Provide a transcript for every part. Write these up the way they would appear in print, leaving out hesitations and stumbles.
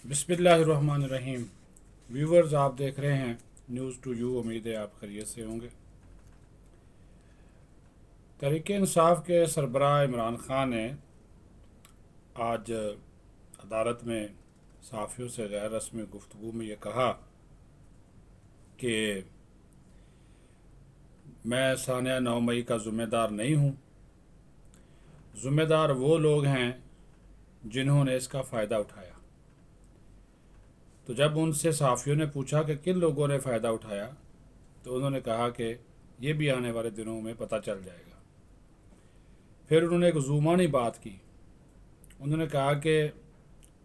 बिस्मिल्लाहिर्रहमानिर्रहीम। व्यूवर्स, आप देख रहे हैं न्यूज़ टू यू। उम्मीद है आप खैरियत से होंगे। तहरीक इंसाफ के सरबराह इमरान खान ने आज अदालत में सहाफ़ियों से गैर रस्मी गुफ्तगू में ये कहा कि मैं सानिया 9 मई का ज़िम्मेदार नहीं हूँ। ज़िम्मेदार वो लोग हैं जिन्होंने इसका फ़ायदा उठाया। तो जब उनसे सहाफ़ियों ने पूछा कि किन लोगों ने फ़ायदा उठाया, तो उन्होंने कहा कि ये भी आने वाले दिनों में पता चल जाएगा। फिर उन्होंने एक ज़ुबानी बात की। उन्होंने कहा कि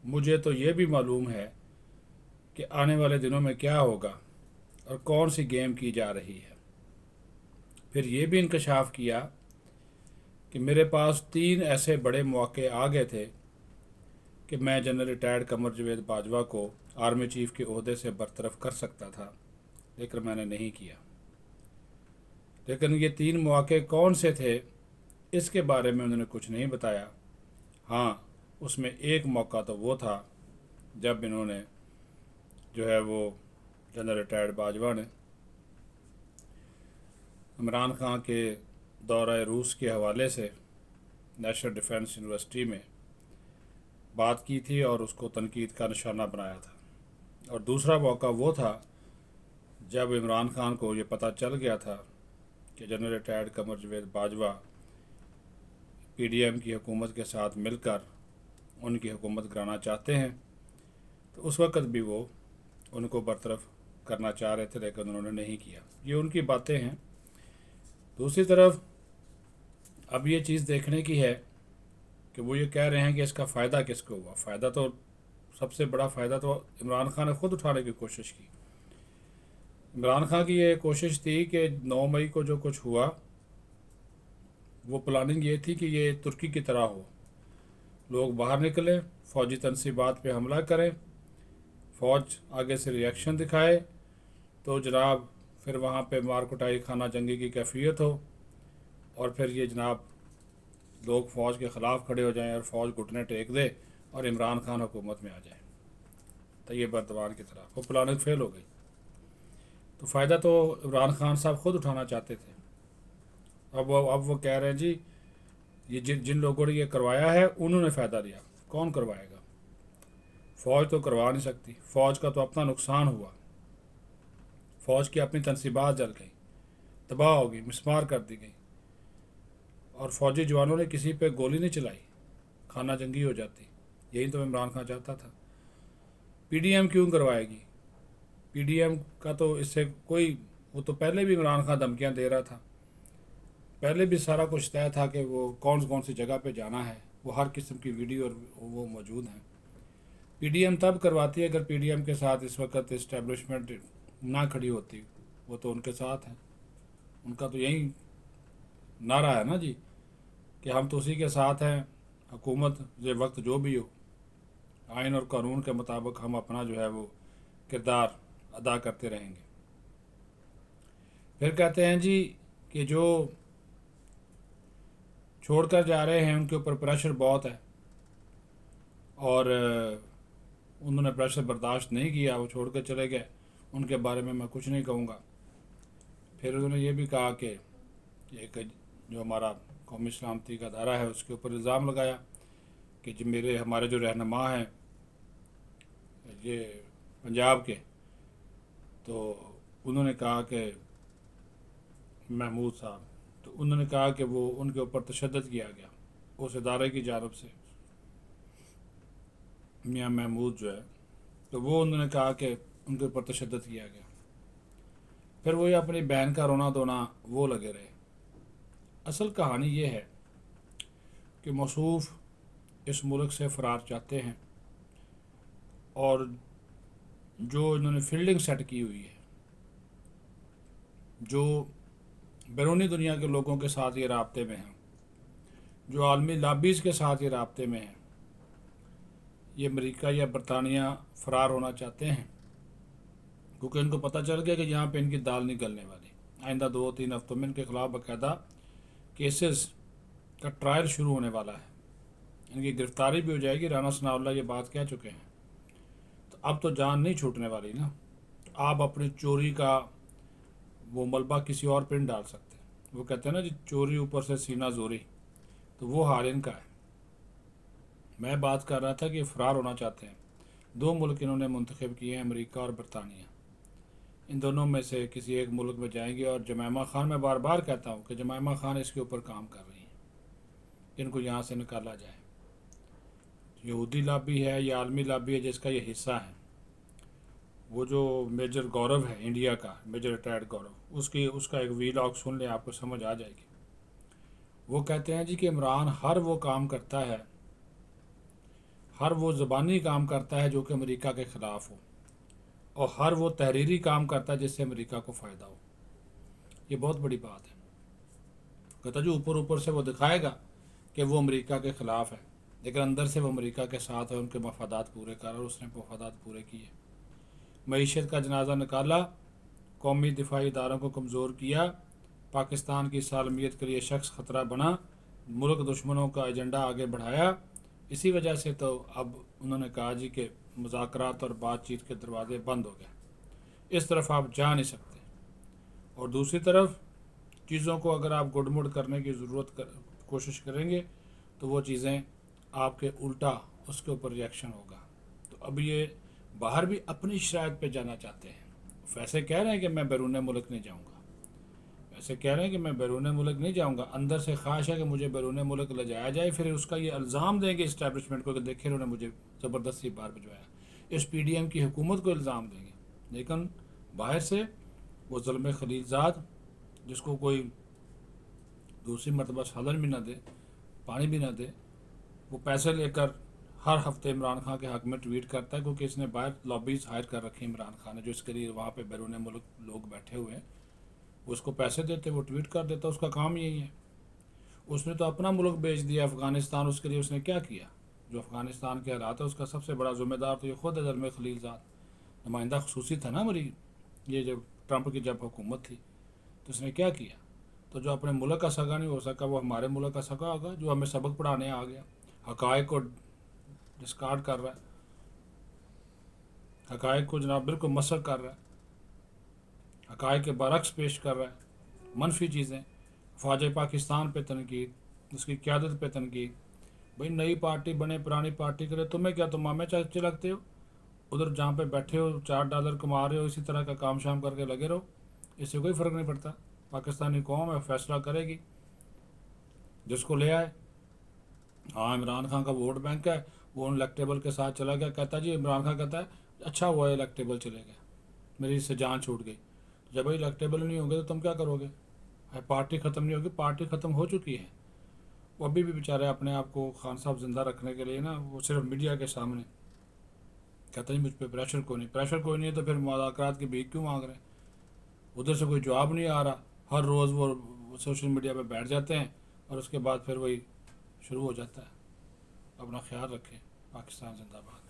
मुझे तो ये भी मालूम है कि आने वाले दिनों में क्या होगा और कौन सी गेम की जा रही है। फिर ये भी इंकशाफ किया कि मेरे पास 3 ऐसे बड़े मौके आ गए थे कि मैं जनरल रिटायर्ड कमर जावेद बाजवा को आर्मी चीफ़ के ओहदे से बरतरफ कर सकता था, लेकिन मैंने नहीं किया। लेकिन ये 3 मौके कौन से थे, इसके बारे में उन्होंने कुछ नहीं बताया। हाँ, उसमें एक मौका तो वो था जब इन्होंने जो है वो जनरल रिटायर्ड बाजवा ने इमरान खान के दौरे रूस के हवाले से नेशनल डिफेंस यूनिवर्सिटी में बात की थी और उसको तनकीद का निशाना बनाया था। और दूसरा मौका वो था जब इमरान खान को ये पता चल गया था कि general retired Qamar Javed Bajwa PDM की हुकूमत के साथ मिलकर उनकी हुकूमत गिराना चाहते हैं, तो उस वक़्त भी वो उनको बरतरफ करना चाह रहे थे, लेकिन उन्होंने नहीं किया। ये उनकी बातें हैं। दूसरी तरफ अब ये चीज़ देखने की है कि वो ये कह रहे हैं कि इसका फ़ायदा किसको हुआ। फ़ायदा तो सबसे बड़ा फ़ायदा तो इमरान खान ने ख़ुद उठाने की कोशिश की। इमरान खान की ये कोशिश थी कि 9 मई को जो कुछ हुआ, वो प्लानिंग ये थी कि ये तुर्की की तरह हो। लोग बाहर निकले, फ़ौजी तनसीबात पे हमला करें, फ़ौज आगे से रिएक्शन दिखाए, तो जनाब फिर वहाँ पे मार कुटाई खाना जंगी की कैफियत हो, और फिर ये जनाब लोग फ़ौज के ख़िलाफ़ खड़े हो जाएं और फ़ौज घुटने टेक दे और इमरान खान हुकूमत में आ जाए तैयब अर्दवान की तरह। वो प्लानिंग फ़ेल हो गई। तो फ़ायदा तो इमरान खान साहब ख़ुद उठाना चाहते थे। अब वो कह रहे हैं जी ये जिन जिन लोगों ने ये करवाया है उन्होंने फ़ायदा लिया। कौन करवाएगा? फ़ौज तो करवा नहीं सकती। फ़ौज का तो अपना नुकसान हुआ। फ़ौज की अपनी तनसीबात जल गई, तबाह हो गई, मिसमार कर दी गई, और फ़ौजी जवानों ने किसी पे गोली नहीं चलाई, खाना जंगी हो जाती। यही तो इमरान खान चाहता था। पीडीएम क्यों करवाएगी? पीडीएम का तो इससे कोई, वो तो पहले भी इमरान खान धमकियाँ दे रहा था, पहले भी सारा कुछ तय था कि वो कौन कौन सी जगह पे जाना है। वो हर किस्म की वीडियो और वो मौजूद हैं। पीडीएम तब करवाती है अगर पीडीएम के साथ इस वक्त इस्टेब्लिशमेंट ना खड़ी होती। वो तो उनके साथ हैं। उनका तो यही नारा है ना जी कि हम तो उसी के साथ हैं। हुकूमत ये वक्त जो भी हो, आइन और कानून के मुताबिक हम अपना जो है वो किरदार अदा करते रहेंगे। फिर कहते हैं जी कि जो छोड़कर जा रहे हैं उनके ऊपर प्रेशर बहुत है, और उन्होंने प्रेशर बर्दाश्त नहीं किया, वो छोड़ कर चले गए। उनके बारे में मैं कुछ नहीं कहूँगा। फिर उन्होंने ये भी कहा कि एक जो हमारा कौमी सलामती का अदारा है उसके ऊपर इल्ज़ाम लगाया कि जो हमारे जो रहनुमा हैं ये पंजाब के, तो उन्होंने कहा कि महमूद साहब, तो उन्होंने कहा कि वो उनके ऊपर तशद्दुद किया गया उस इदारे की जानब से, मियाँ महमूद जो है, तो वो उन्होंने कहा कि उनके ऊपर तशद्दुद किया गया। फिर वो ये अपनी बहन का रोना धोना वो लगे रहे। असल कहानी ये है कि मौसूफ़ इस मुल्क से फ़रार चाहते हैं, और जो इन्होंने फील्डिंग सेट की हुई है, जो बैरूनी दुनिया के लोगों के साथ ये राब्ते में हैं, जो आलमी लॉबीज़ के साथ ये राब्ते में हैं, ये अमेरिका या बरतानिया फ़रार होना चाहते हैं, क्योंकि इनको पता चल गया कि यहाँ पे इनकी दाल नहीं गलने वाली। आइंदा 2-3 हफ्तों में इनके ख़िलाफ़ बाकायदा केसेस का ट्रायल शुरू होने वाला है। इनकी गिरफ़्तारी भी हो जाएगी। राना सनाउल्लाह ये बात कह चुके हैं اب تو جان نہیں چھوٹنے والی نا، آپ اپنی چوری کا وہ ملبہ کسی اور پہ نہیں ڈال سکتے. وہ کہتے ہیں نا جی چوری اوپر سے سینہ زوری، تو وہ حال ان کا ہے. میں بات کر رہا تھا کہ فرار ہونا چاہتے ہیں. 2 ملک انہوں نے منتخب کیے ہیں، امریکہ اور برطانیہ. ان دونوں میں سے کسی ایک ملک میں جائیں گے. اور جمائمہ خان، میں بار بار کہتا ہوں کہ جمائمہ خان اس کے اوپر کام کر رہی ہیں کہ ان کو یہاں سے نکالا جائے. یہودی لابی ہے یا عالمی لابی ہے جس کا یہ حصہ ہے. وہ جو میجر گورو ہے انڈیا کا، میجر ریٹائرڈ گورو، اس کا ایک ویلاگ سن لیں، آپ کو سمجھ آ جائے گی. وہ کہتے ہیں جی کہ عمران ہر وہ کام کرتا ہے، ہر وہ زبانی کام کرتا ہے جو کہ امریکہ کے خلاف ہو، اور ہر وہ تحریری کام کرتا ہے جس سے امریکہ کو فائدہ ہو. یہ بہت بڑی بات ہے. کہتا جو اوپر اوپر سے وہ دکھائے گا کہ وہ امریکہ کے خلاف ہے، لیکن اندر سے وہ امریکہ کے ساتھ ہے، ان کے مفادات پورے کر، اور اس نے مفادات پورے کیے. معیشت کا جنازہ نکالا، قومی دفاعی اداروں کو کمزور کیا، پاکستان کی سالمیت کے لیے شخص خطرہ بنا، ملک دشمنوں کا ایجنڈا آگے بڑھایا. اسی وجہ سے تو اب انہوں نے کہا جی کہ مذاکرات اور بات چیت کے دروازے بند ہو گئے، اس طرف آپ جا نہیں سکتے. اور دوسری طرف چیزوں کو اگر آپ گڈ مڈ کرنے کی کوشش کریں گے تو وہ چیزیں آپ کے الٹا اس کے اوپر ریئیکشن ہوگا. تو اب یہ باہر بھی اپنی شرائط پہ جانا چاہتے ہیں. ویسے کہہ رہے ہیں کہ میں بیرون ملک نہیں جاؤں گا، ویسے کہہ رہے ہیں کہ میں بیرون ملک نہیں جاؤں گا، اندر سے خواہش ہے کہ مجھے بیرون ملک لے جایا جائے. پھر اس کا یہ الزام دیں گے اسٹیبلشمنٹ کو کہ دیکھیں انہوں نے مجھے زبردستی باہر بھجوایا. اس پی ڈی ایم کی حکومت کو الزام دیں گے. لیکن باہر سے وہ ظلم خلیل زاد، جس کو کوئی دوسری مرتبہ سالن بھی نہ دے، پانی بھی نہ دے، وہ پیسے لے کر ہر ہفتے عمران خان کے حق میں ٹویٹ کرتا ہے، کیونکہ اس نے باہر لابیز ہائر کر رکھی ہیں عمران خان نے، جو اس کے لیے وہاں پہ بیرون ملک لوگ بیٹھے ہوئے ہیں. وہ اس کو پیسے دیتے، وہ ٹویٹ کر دیتا، اس کا کام یہی ہے. اس نے تو اپنا ملک بیچ دیا افغانستان. اس کے لیے اس نے کیا کیا؟ جو افغانستان کے حالات ہے اس کا سب سے بڑا ذمہ دار تو یہ خود ہے ظلم خلیل زاد. نمائندہ خصوصی تھا نا ہماری، یہ جب ٹرمپ کی جب حکومت تھی تو اس نے کیا کیا؟ تو جو اپنے ملک کا سگا نہیں ہو سکا وہ ہمارے ملک کا سگا ہوگا، جو ہمیں سبق پڑھانے آ گیا. حقائق کو ڈسکارڈ کر رہا ہے، حقائق کو جناب بالکل مسخ کر رہا ہے، حقائق کے برعکس پیش کر رہا ہے، منفی چیزیں. فوج پاکستان پہ تنقید، اس کی قیادت پہ تنقید. بھئی نئی پارٹی بنے، پرانی پارٹی کرے، تمہیں کیا، تم ہمیں اچھے لگتے ہو؟ ادھر جہاں پہ بیٹھے ہو $4 کما رہے ہو، اسی طرح کا کام شام کر کے لگے رہو، اس سے کوئی فرق نہیں پڑتا. پاکستانی قوم ہے، فیصلہ کرے گی جس کو لے آئے. ہاں عمران خان کا ووٹ بینک ہے، وہ ان الیکٹیبل کے ساتھ چلا گیا. کہتا جی عمران خان کہتا ہے اچھا ہوا ہے الیکٹیبل چلے گئے، میری اس سے جان چھوٹ گئی. جب بھائی الیکٹیبل نہیں ہوں گے تو تم کیا کرو گے؟ پارٹی ختم نہیں ہوگی، پارٹی ختم ہو چکی ہے. وہ ابھی بھی بیچارے اپنے آپ کو خان صاحب زندہ رکھنے کے لیے نا، وہ صرف میڈیا کے سامنے کہتا ہے مجھ پہ پریشر کوئی نہیں. پریشر کوئی نہیں ہے تو پھر مذاکرات کی بھیک کیوں مانگ رہے ہیں؟ ادھر سے کوئی جواب نہیں آ رہا. ہر روز وہ سوشل میڈیا پہ بیٹھ جاتے ہیں اور اس کے بعد پھر وہی شروع ہو جاتا ہے. اپنا خیال رکھیں. پاکستان زندہ باد.